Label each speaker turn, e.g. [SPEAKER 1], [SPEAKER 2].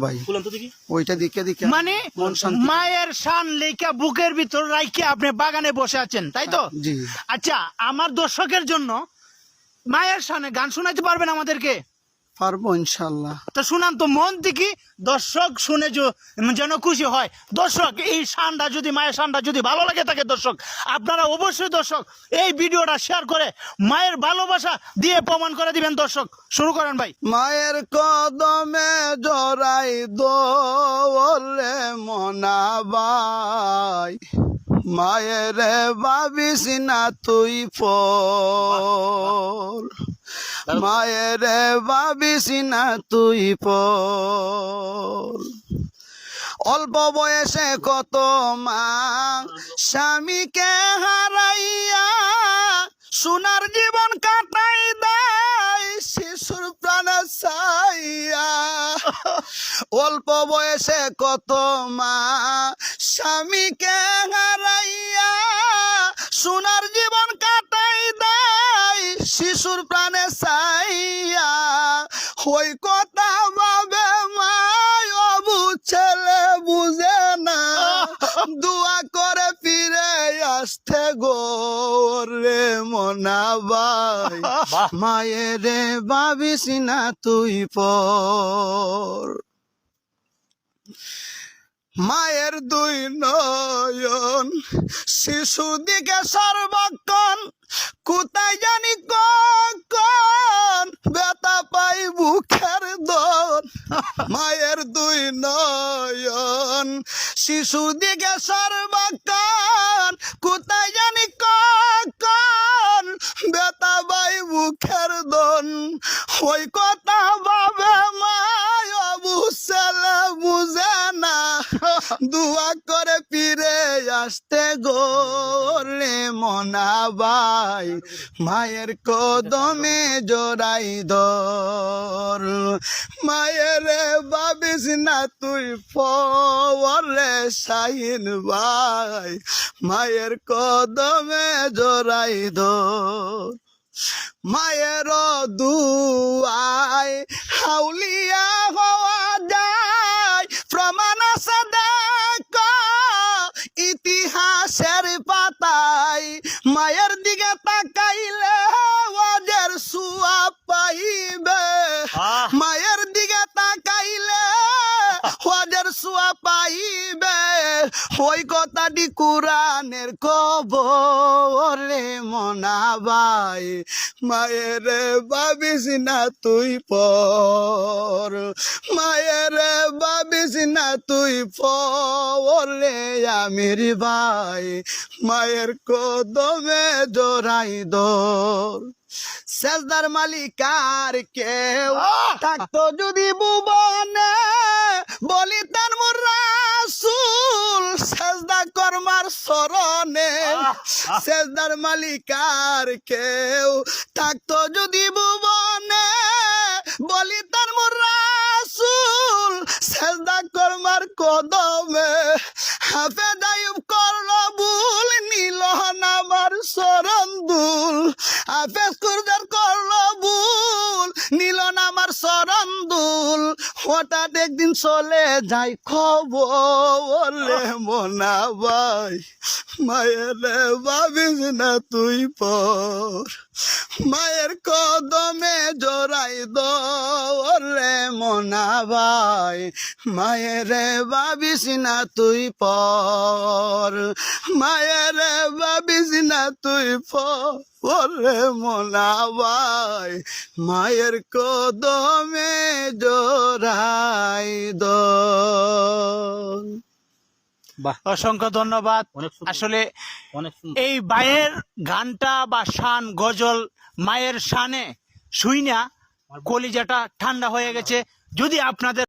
[SPEAKER 1] ভাই ওইটা দিকে দিকে
[SPEAKER 2] মানে মায়ের শান লেখা বুকের ভিতর রাইখে আপনি বাগানে বসে আছেন, তাই তো?
[SPEAKER 1] জি।
[SPEAKER 2] আচ্ছা, আমার দর্শকের জন্য মায়ের শানে গান শোনাইতে পারবেন আমাদেরকে?
[SPEAKER 1] পারবো ইনশাল্লাহ।
[SPEAKER 2] তো শুনান তো মন থেকে, দর্শক শুনে যেন খুশি হয়। দর্শক, এই শানটা যদি, মায়ের শানটা যদি ভালো লাগে থাকে, দর্শক আপনারা অবশ্যই দর্শক এই ভিডিওটা শেয়ার করে মায়ের ভালোবাসা দিয়ে প্রমাণ করে দিবেন। দর্শক শুরু করেন ভাই।
[SPEAKER 1] মায়ের কদমে জড়াই দোলে মনাবাই, মায়ের ভাবিস না তুই পর, মায়ের ভাবিস না তুই পর। অল্প বয়সে কত মা স্বামীকে হারাইয়া সোনার জীবন কাটাই দেয় শিশুর প্রাণ চাইয়া। অল্প বয়সে কত মা স্বামীকে হারাইয়া সোনার জীবন কাটাই দেয় শিশুর প্রাণে চাইয়া। ওই কথা ভাবে মায় অবু ছেলে বুঝে না, দোয়া করে ফিরে আসতে গো রে মনাবাই, মায়ের ভাবিস না তুই পর। মায়ের দুই নয়ন শিশু দিকে সর্বক্ষণ, কোথায় জানি কখন ব্যথা পাই বুকের দন। মায়ের দুই নয়ন শিশু দিকে সর্বক্ষণ, কোথায় জানি কখন ব্যথা পাই বুকের দন। ওই কথা ভাবে মায় অবু ছেলে বুঝে না, দোয়া করে ফিরে আসতে গো রে মনাবাই, মায়ের কদমে জড়াই ধর। মায়ের ভাবিস না তুই পরে শাহিন ভাই, মায়ের কদমে জড়াই ধর। মায়ের দুয়ায় হাউলিয়া হওয়া যায়, প্রমাণ আছে দেখো ইতিহাসের পাতায়। মায়ের দিকে তাকাইলে ওদের সুয়া পাইবে, মায়ের দিকে তাকাইলে ওদের সুয়া পাইবে। ওই কথাটি কোরআনের কবরে মনাবাই, মায়ের ভাবিস না তুই পর, মায়ের ভাবিস না তুই পরে আমির ভাই, মায়ের কদমে জড়াই দর। সেজদার মালিকার কেউ থাকতো যদি ভুবনে, বলিতেন মোর রাসূল সেজদা করমার শরণে। সেজদার মালিকার কেউ থাকতো যদি ভুবনে, বলিতেন মোর রাসূল সেজদা করমার কদমে। হাফেজ আইয়ুব করলো ভুল, নিল না আমার শরণ দুল। হাফেজ কুরদার করলো ভুল, নিল না আমার শরণ দুল। হঠাৎ একদিন চলে যাই খবর রে মনাবাই, মায়ের ভাবিস না তুই পর, মায়ের কদমে জড়াই দর রে মনাবাই, মায়ের ভাবিস না তুই পর, মায়ের ভাবিস না তুই পর রে মনাবাই, মায়ের কদমে জড়াই দর।
[SPEAKER 2] অসংখ্য ধন্যবাদ। আসলে এই ভাইয়ের গানটা বা শান গজল, মায়ের শানে শুই না কলিজাটা ঠান্ডা হয়ে গেছে। যদি আপনাদের